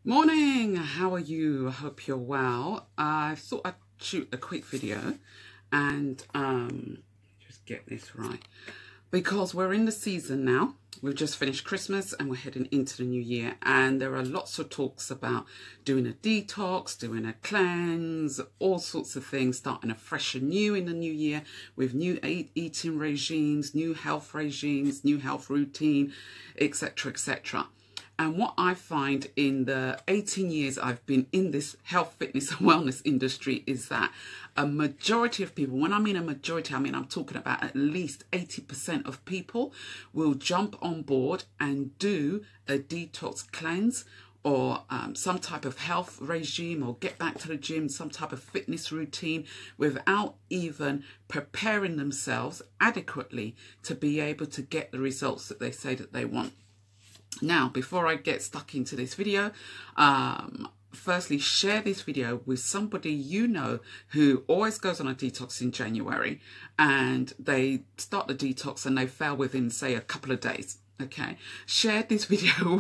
Morning, how are you? I hope you're well. I thought I'd shoot a quick video and just get this right because we're in the season now. We've just finished Christmas and we're heading into the new year, and there are lots of talks about doing a detox, doing a cleanse, all sorts of things, starting afresh and new in the new year with new eating regimes, new health regimes, new health routine, etc., etc. And what I find in the 18 years I've been in this health, fitness and wellness industry is that a majority of people, when I mean a majority, I mean I'm talking about at least 80% of people will jump on board and do a detox cleanse or some type of health regime, or get back to the gym, some type of fitness routine, without even preparing themselves adequately to be able to get the results that they say that they want. Now, before I get stuck into this video, firstly, share this video with somebody you know who always goes on a detox in January, and they start the detox and they fail within, say, a couple of days. Okay, share this video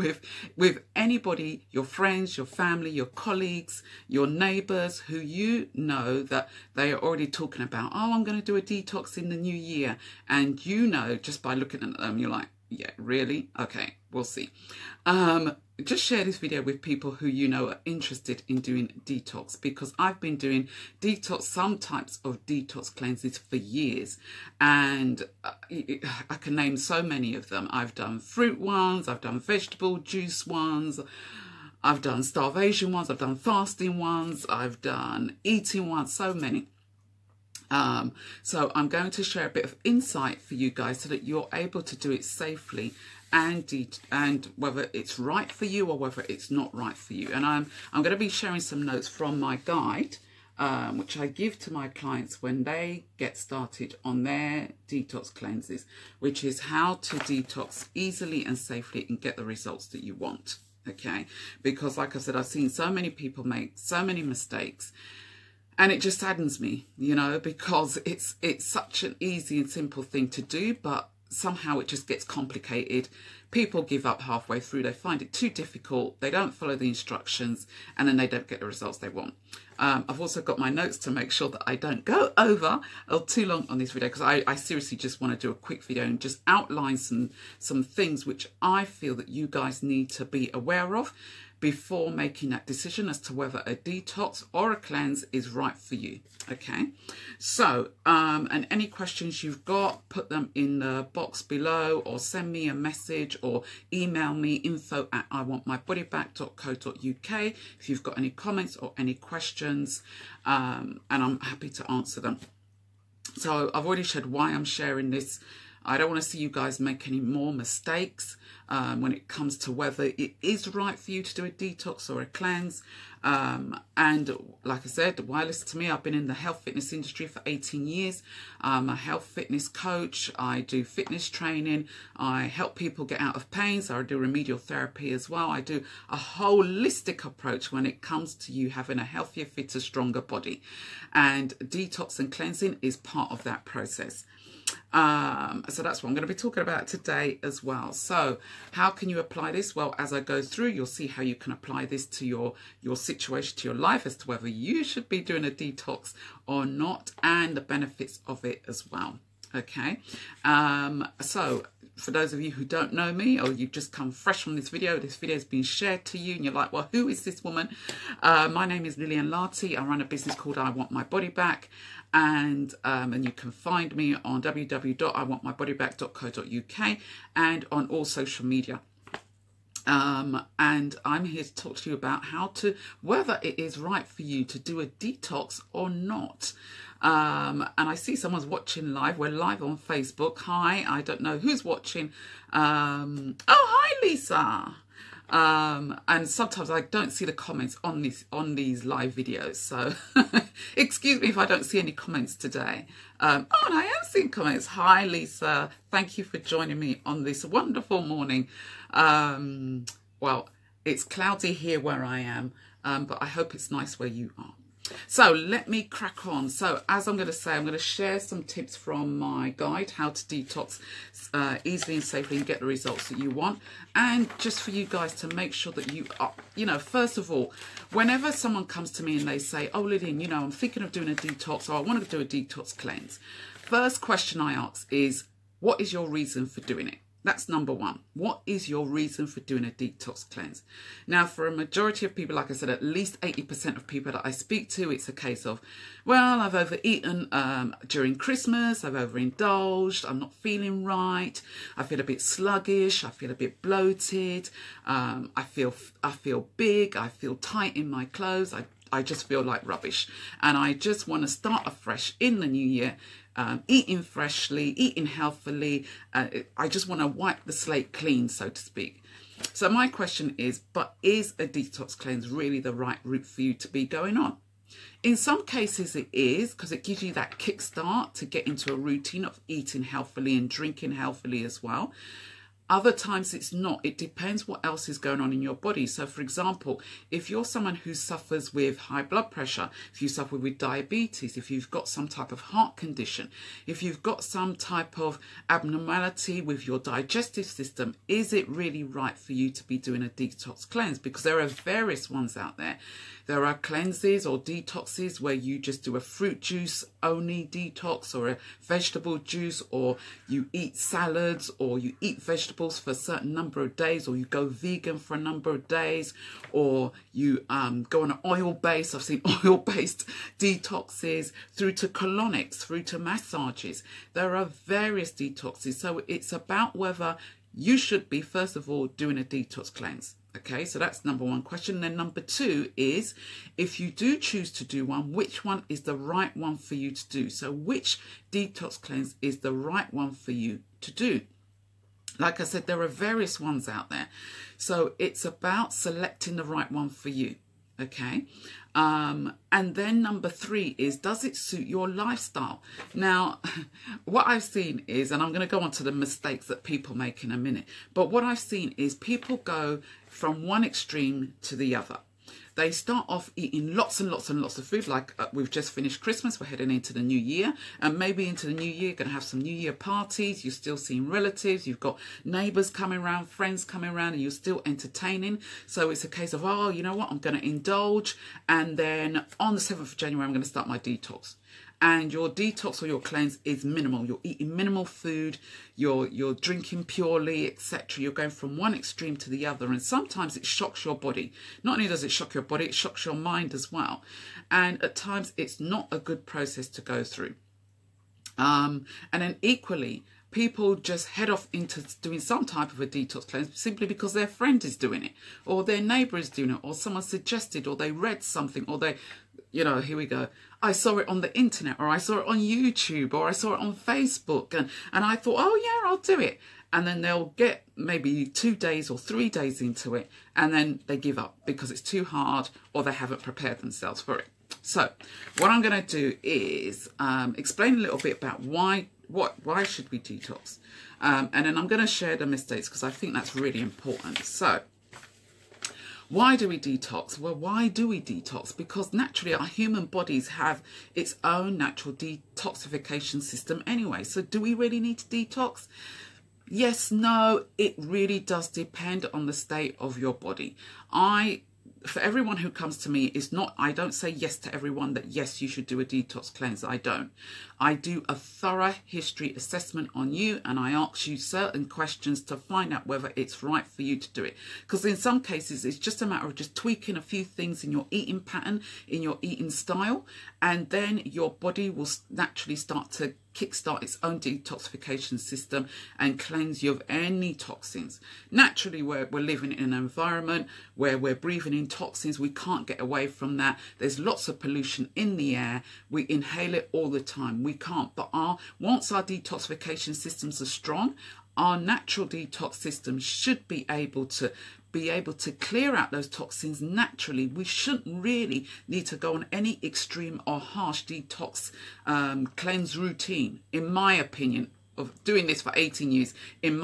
with anybody, your friends, your family, your colleagues, your neighbors, who you know that they are already talking about, oh, I'm going to do a detox in the new year. And you know, just by looking at them, you're like, yeah, really? Okay, we'll see. Just share this video with people who you know are interested in doing detox, because I've been doing detox, some types of detox cleanses for years, and I can name so many of them. I've done fruit ones, I've done vegetable juice ones, I've done starvation ones, I've done fasting ones, I've done eating ones, so many. So I'm going to share a bit of insight for you guys so that you're able to do it safely, and whether it's right for you or whether it's not right for you. And I'm going to be sharing some notes from my guide, which I give to my clients when they get started on their detox cleanses, which is how to detox easily and safely and get the results that you want. Okay, because like I said, I've seen so many people make so many mistakes. And it just saddens me, you know, because it's such an easy and simple thing to do, but somehow it just gets complicated. People give up halfway through. They find it too difficult. They don't follow the instructions, and then they don't get the results they want. I've also got my notes to make sure that I don't go over too long on this video, because I seriously just want to do a quick video and just outline some things which I feel that you guys need to be aware of before making that decision as to whether a detox or a cleanse is right for you. Okay, so and any questions you've got, put them in the box below, or send me a message or email me info@iwantmybodyback.co.uk if you've got any comments or any questions, and I'm happy to answer them. So I've already shared why I'm sharing this. I don't want to see you guys make any more mistakes when it comes to whether it is right for you to do a detox or a cleanse. And like I said, why listen to me? I've been in the health fitness industry for 18 years. I'm a health fitness coach. I do fitness training. I help people get out of pain. So I do remedial therapy as well. I do a holistic approach when it comes to you having a healthier, fitter, stronger body. And detox and cleansing is part of that process. So that's what I'm going to be talking about today as well. So how can you apply this? Well, as I go through, you'll see how you can apply this to your situation, to your life, as to whether you should be doing a detox or not, and the benefits of it as well. Okay, so for those of you who don't know me, or you've just come fresh from this video has been shared to you and you're like, well, who is this woman? My name is Lillian Larty. I run a business called I Want My Body Back, and you can find me on www.iwantmybodyback.co.uk and on all social media. And I'm here to talk to you about whether it is right for you to do a detox or not. And I see someone's watching live. We're live on Facebook. Hi, I don't know who's watching. Oh, hi, Lisa. And sometimes I don't see the comments on these live videos, so excuse me if I don't see any comments today. Oh, and I am seeing comments. Hi, Lisa. Thank you for joining me on this wonderful morning. Well, it's cloudy here where I am, but I hope it's nice where you are. So let me crack on. So as I'm going to say, I'm going to share some tips from my guide, how to detox easily and safely and get the results that you want. And just for you guys to make sure that you are, you know, first of all, whenever someone comes to me and they say, oh, Lillian, you know, I'm thinking of doing a detox, or I want to do a detox cleanse. First question I ask is, what is your reason for doing it? That's number one. What is your reason for doing a detox cleanse? Now, for a majority of people, like I said, at least 80% of people that I speak to, it's a case of, well, I've overeaten during Christmas, I've overindulged, I'm not feeling right, I feel a bit sluggish, I feel a bit bloated, I feel big, I feel tight in my clothes, I just feel like rubbish. And I just want to start afresh in the new year, eating freshly, eating healthily. I just want to wipe the slate clean, so to speak. So my question is, but is a detox cleanse really the right route for you to be going on? In some cases it is, because it gives you that kickstart to get into a routine of eating healthily and drinking healthily as well. Other times it's not. It depends what else is going on in your body. So, for example, if you're someone who suffers with high blood pressure, if you suffer with diabetes, if you've got some type of heart condition, if you've got some type of abnormality with your digestive system, is it really right for you to be doing a detox cleanse? Because there are various ones out there. There are cleanses or detoxes where you just do a fruit juice only detox, or a vegetable juice, or you eat salads, or you eat vegetables for a certain number of days, or you go vegan for a number of days, or you go on an oil-based, I've seen oil-based detoxes, through to colonics, through to massages. There are various detoxes. So it's about whether you should be, first of all, doing a detox cleanse. Okay, so that's number one question. Then number two is, if you do choose to do one, which one is the right one for you to do? So which detox cleanse is the right one for you to do? Like I said, there are various ones out there. So it's about selecting the right one for you. Okay. And then number three is, does it suit your lifestyle? Now, what I've seen is, and I'm going to go on to the mistakes that people make in a minute, but what I've seen is people go from one extreme to the other. They start off eating lots and lots and lots of food, like we've just finished Christmas, we're heading into the new year, and maybe into the new year, you're going to have some new year parties, you're still seeing relatives, you've got neighbours coming around, friends coming around, and you're still entertaining. So it's a case of, oh, you know what, I'm going to indulge, and then on the 7th of January, I'm going to start my detox. And your detox or your cleanse is minimal. You're eating minimal food, you're drinking purely, etc. You're going from one extreme to the other. And sometimes it shocks your body. Not only does it shock your body, it shocks your mind as well. And at times it's not a good process to go through. And then equally, people just head off into doing some type of a detox cleanse simply because their friend is doing it, or their neighbour is doing it, or someone suggested, or they read something, or they, you know, here we go, I saw it on the internet, or I saw it on YouTube, or I saw it on Facebook, and I thought, oh yeah, I'll do it. And then they'll get maybe 2 days or 3 days into it, and then they give up because it's too hard, or they haven't prepared themselves for it. So what I'm going to do is explain a little bit about why should we detox, and then I'm going to share the mistakes, because I think that's really important. So why do we detox? Well, why do we detox? Because naturally our human bodies have its own natural detoxification system anyway. So do we really need to detox? Yes, no, it really does depend on the state of your body. For everyone who comes to me, I don't say yes to everyone that yes, you should do a detox cleanse. I don't. I do a thorough history assessment on you, and I ask you certain questions to find out whether it's right for you to do it. Because in some cases, it's just a matter of just tweaking a few things in your eating pattern, in your eating style, and then your body will naturally start to kickstart its own detoxification system and cleanse you of any toxins. Naturally, we're living in an environment where we're breathing in toxins. We can't get away from that. There's lots of pollution in the air. We inhale it all the time. We can't. But once our detoxification systems are strong, our natural detox system should be able to clear out those toxins naturally. We shouldn't really need to go on any extreme or harsh detox cleanse routine, in my opinion. Of doing this for 18 years,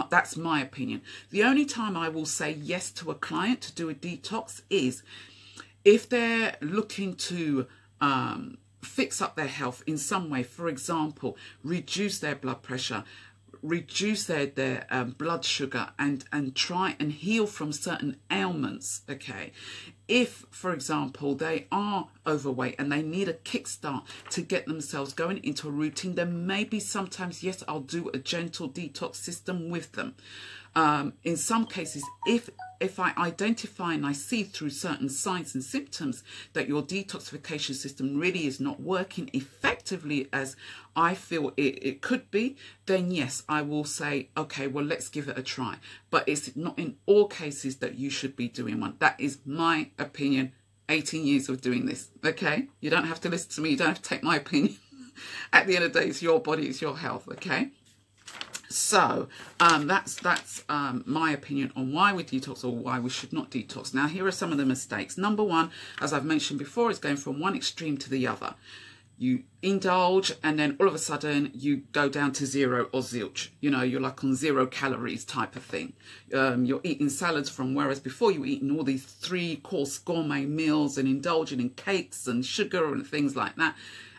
that's my opinion. The only time I will say yes to a client to do a detox is if they're looking to fix up their health in some way. For example, reduce their blood pressure, reduce their blood sugar, and try and heal from certain ailments. Okay, if, for example, they are overweight and they need a kickstart to get themselves going into a routine, then maybe sometimes, yes, I'll do a gentle detox system with them. In some cases, if I identify and I see through certain signs and symptoms that your detoxification system really is not working effectively as I feel it could be, then yes, I will say, okay, well, let's give it a try. But it's not in all cases that you should be doing one. That is my opinion, 18 years of doing this, okay? You don't have to listen to me. You don't have to take my opinion. At the end of the day, it's your body, it's your health, okay? So that's my opinion on why we detox or why we should not detox. Now, here are some of the mistakes. Number one, as I've mentioned before, is going from one extreme to the other. You indulge and then all of a sudden you go down to zero or zilch. You know, you're like on 0 calories type of thing. You're eating salads from whereas before you were eating all these 3-course gourmet meals and indulging in cakes and sugar and things like that.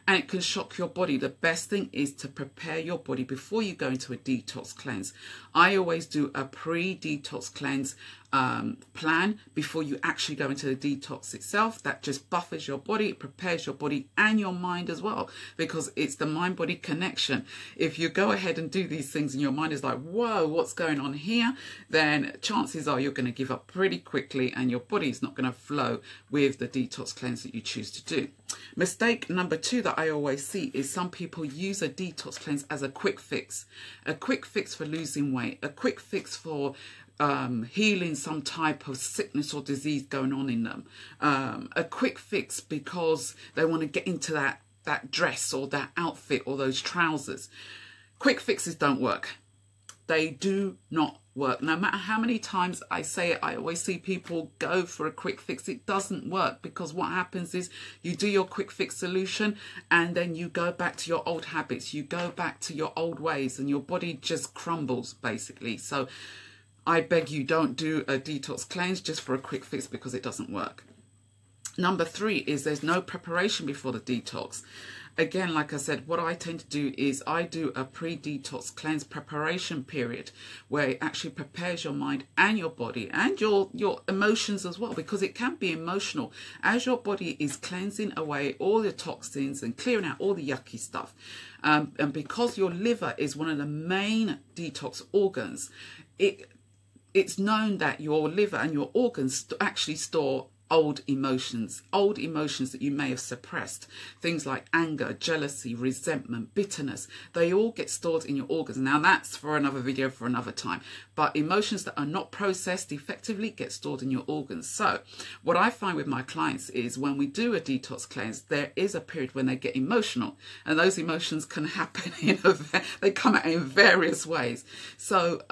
And it can shock your body. The best thing is to prepare your body before you go into a detox cleanse. I always do a pre-detox cleanse plan before you actually go into the detox itself. That just buffers your body, it prepares your body and your mind as well, because it's the mind-body connection. If you go ahead and do these things and your mind is like, whoa, what's going on here? Then chances are you're going to give up pretty quickly and your body's not going to flow with the detox cleanse that you choose to do. Mistake number 2 that I always see is some people use a detox cleanse as a quick fix. A quick fix for losing weight, a quick fix for healing some type of sickness or disease going on in them. A quick fix because they want to get into that dress or that outfit or those trousers. Quick fixes don't work. They do not work. No matter how many times I say it, I always see people go for a quick fix. It doesn't work, because what happens is you do your quick fix solution and then you go back to your old habits. You go back to your old ways and your body just crumbles, basically. So I beg you, don't do a detox cleanse just for a quick fix, because it doesn't work. Number 3 is there's no preparation before the detox. Again, like I said, what I tend to do is I do a pre-detox cleanse preparation period where it actually prepares your mind and your body and your emotions as well, because it can be emotional as your body is cleansing away all the toxins and clearing out all the yucky stuff. And because your liver is one of the main detox organs, it's known that your liver and your organs actually store old emotions that you may have suppressed. Things like anger, jealousy, resentment, bitterness, they all get stored in your organs. Now that's for another video for another time. But emotions that are not processed effectively get stored in your organs. So what I find with my clients is when we do a detox cleanse, there is a period when they get emotional, and those emotions can happen they come out in various ways. So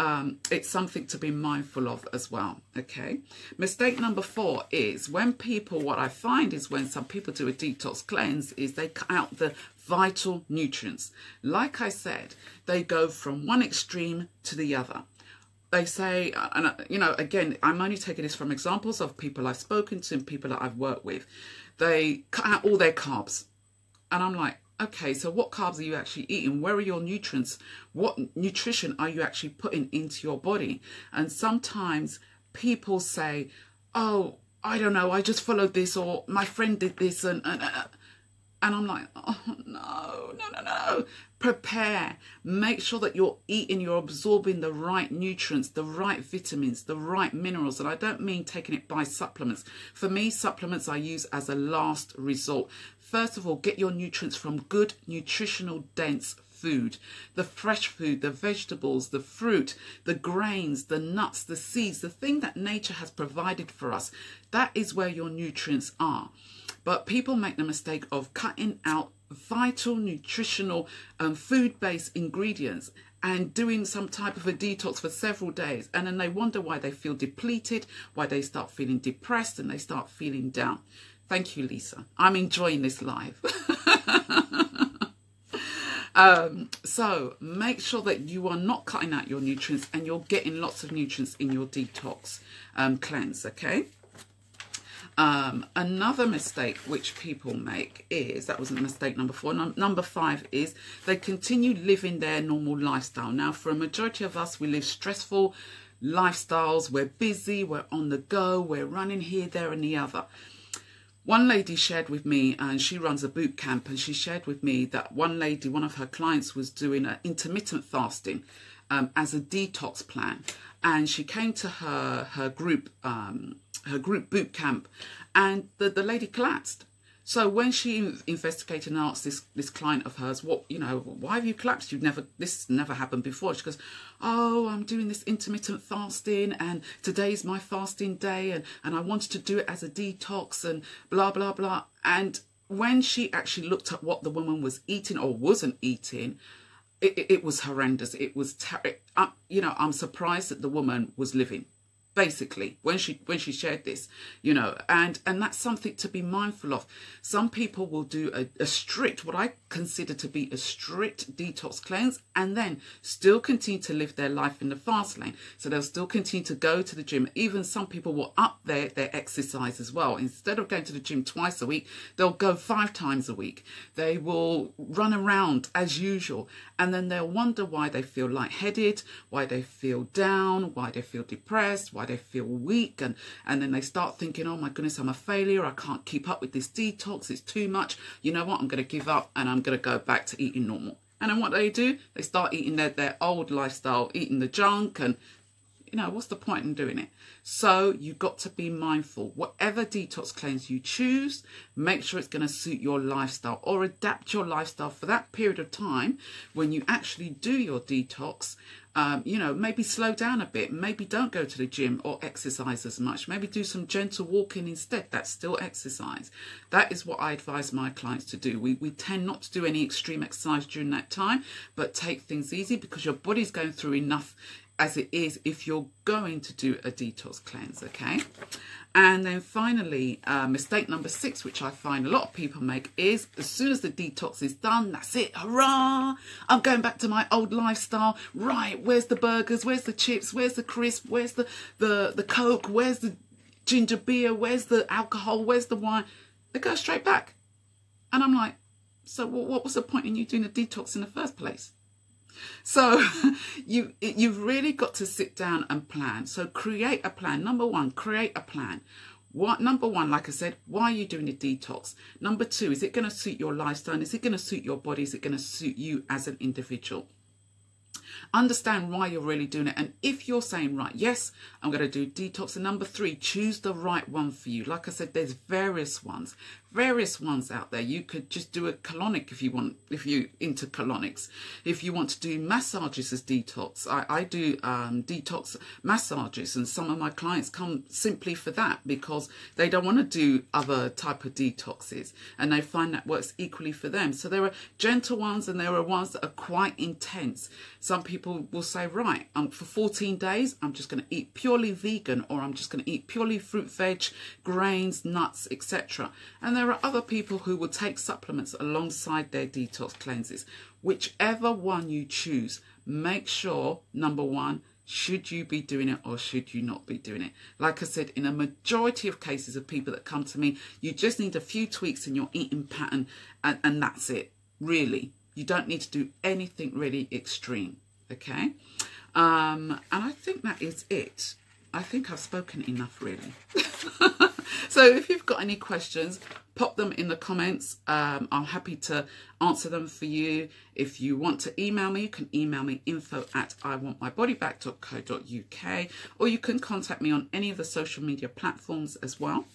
it's something to be mindful of as well. Okay. Mistake number 4 is when people, what I find is when some people do a detox cleanse is they cut out the vital nutrients. Like I said, they go from one extreme to the other. They say, and you know, again, I'm only taking this from examples of people I've spoken to and people that I've worked with. They cut out all their carbs. And I'm like, okay, so what carbs are you actually eating? Where are your nutrients? What nutrition are you actually putting into your body? And sometimes people say, oh, I don't know, I just followed this, or my friend did this, and I'm like, oh, no. Prepare. Make sure that you're eating, you're absorbing the right nutrients, the right vitamins, the right minerals. And I don't mean taking it by supplements. For me, supplements I use as a last resort. First of all, get your nutrients from good, nutritional, dense food. The fresh food, the vegetables, the fruit, the grains, the nuts, the seeds, the thing that nature has provided for us. That is where your nutrients are. But people make the mistake of cutting out vital, nutritional, food-based ingredients and doing some type of a detox for several days. And then they wonder why they feel depleted, why they start feeling depressed and they start feeling down. Thank you, Lisa. I'm enjoying this live. So make sure that you are not cutting out your nutrients and you're getting lots of nutrients in your detox cleanse, okay? Another mistake which people make is, that was mistake number 4. Number 5 is they continue living their normal lifestyle. Now, for a majority of us, we live stressful lifestyles. We're busy, we're on the go, we're running here, there and the other. One lady shared with me, and she runs a boot camp, and she shared with me that one of her clients was doing an intermittent fasting as a detox plan. And she came to her group boot camp, and the lady collapsed. So when she investigated and asked this client of hers, why have you collapsed? This never happened before. She goes, oh, I'm doing this intermittent fasting, and today's my fasting day, and I wanted to do it as a detox, and blah, blah, blah. And when she actually looked at what the woman was eating or wasn't eating, it was horrendous. It was, I'm surprised that the woman was living. Basically, when she shared this, and that's something to be mindful of. Some people will do a strict, what I consider to be a strict detox cleanse, and then still continue to live their life in the fast lane. So they'll still continue to go to the gym. Even some people will up their exercise as well. Instead of going to the gym twice a week, they'll go 5 times a week. They will run around as usual, and then they'll wonder why they feel lightheaded, why they feel down, why they feel depressed, why they feel weak, and then they start thinking, oh my goodness, I'm a failure, I can't keep up with this detox, it's too much, you know what, I'm going to give up and I'm going to go back to eating normal. And then what do? They start eating their old lifestyle, eating the junk, and what's the point in doing it? So you've got to be mindful. Whatever detox cleanse you choose, make sure it's going to suit your lifestyle, or adapt your lifestyle for that period of time when you actually do your detox. Maybe slow down a bit. Maybe don't go to the gym or exercise as much. Maybe do some gentle walking instead. That's still exercise. That is what I advise my clients to do. We tend not to do any extreme exercise during that time, but take things easy, because your body's going through enough as it is if you're going to do a detox cleanse, okay? And then finally, mistake number 6, which I find a lot of people make, is as soon as the detox is done, that's it, hurrah, I'm going back to my old lifestyle. Right, where's the burgers, where's the chips, where's the crisp, where's the Coke, where's the ginger beer, where's the alcohol, where's the wine? They go straight back. And I'm like, so what was the point in you doing a detox in the first place? So you've really got to sit down and plan. So create a plan. Number 1, create a plan. Number 1, like I said, why are you doing a detox? Number 2, is it going to suit your lifestyle? Is it going to suit your body? Is it going to suit you as an individual? Understand why you're really doing it. And if you're saying, right, yes, I'm going to do detox. And number 3, choose the right one for you. Like I said, there's various ones out there. You could just do a colonic if you want, if you're into colonics. If you want to do massages as detox, I do detox massages, and some of my clients come simply for that because they don't want to do other type of detoxes, and they find that works equally for them. So there are gentle ones and there are ones that are quite intense. Some people will say, right, for 14 days, I'm just going to eat purely vegan, or I'm just going to eat purely fruit, veg, grains, nuts, etc. And there are other people who will take supplements alongside their detox cleanses. Whichever one you choose, make sure, number 1, should you be doing it or should you not be doing it? Like I said, in a majority of cases of people that come to me, you just need a few tweaks in your eating pattern, and that's it, really. You don't need to do anything really extreme, okay? And I think that is it. I think I've spoken enough, really. So if you've got any questions, pop them in the comments. I'm happy to answer them for you. If you want to email me, you can email me info@iwantmybodyback.co.uk, or you can contact me on any of the social media platforms as well.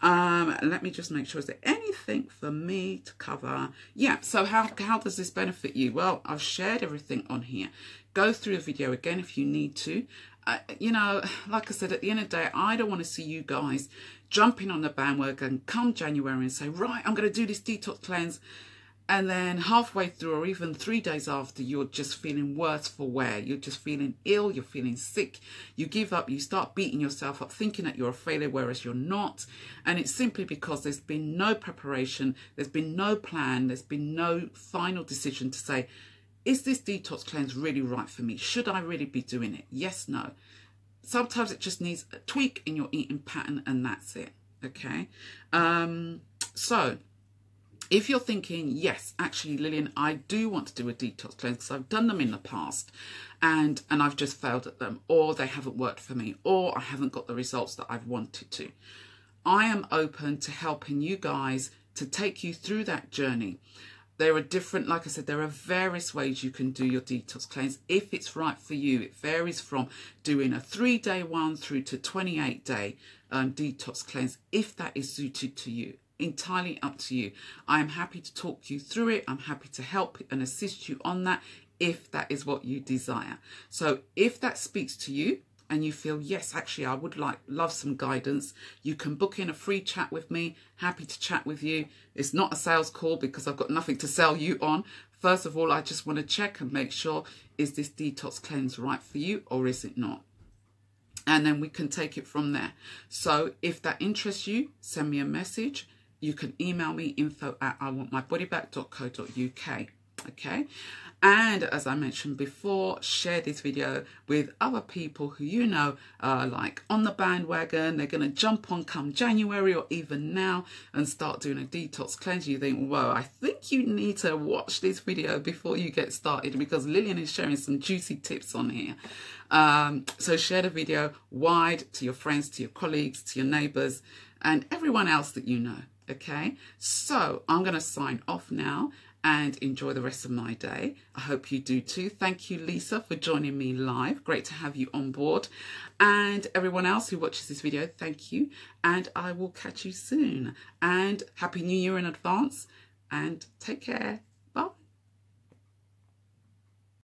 Let me just make sure, is there anything for me to cover? Yeah, so how does this benefit you? Well, I've shared everything on here. Go through the video again if you need to. Like I said, at the end of the day, I don't want to see you guys jumping on the bandwagon come January and say, right, I'm going to do this detox cleanse, and then halfway through or even 3 days after, you're just feeling worse for wear. You're just feeling ill, you're feeling sick, you give up, you start beating yourself up, thinking that you're a failure, whereas you're not. And it's simply because there's been no preparation, there's been no plan, there's been no final decision to say, is this detox cleanse really right for me? Should I really be doing it? Yes, no. Sometimes it just needs a tweak in your eating pattern, and that's it. Okay. So if you're thinking, yes, actually, Lillian, I do want to do a detox cleanse because I've done them in the past and I've just failed at them, or they haven't worked for me, or I haven't got the results that I've wanted to. I am open to helping you guys to take you through that journey. There are different, like I said, there are various ways you can do your detox cleanse if it's right for you. It varies from doing a 3-day one through to 28-day detox cleanse, if that is suited to you. Entirely up to you. I am happy to talk you through it. I'm happy to help and assist you on that if that is what you desire. So if that speaks to you and you feel, yes, actually, I would love some guidance, you can book in a free chat with me. Happy to chat with you. It's not a sales call because I've got nothing to sell you on. First of all, I just want to check and make sure, is this detox cleanse right for you or is it not? And then we can take it from there. So if that interests you, send me a message. You can email me info@iwantmybodyback.co.uk. Okay. And as I mentioned before, share this video with other people who you know are like on the bandwagon. They're going to jump on come January or even now and start doing a detox cleanse. You think, whoa, I think you need to watch this video before you get started because Lillian is sharing some juicy tips on here. So share the video wide to your friends, to your colleagues, to your neighbours and everyone else that you know. Okay, so I'm going to sign off now and enjoy the rest of my day. I hope you do too. Thank you, Lisa, for joining me live. Great to have you on board. And everyone else who watches this video, thank you. And I will catch you soon. And Happy New Year in advance. And take care.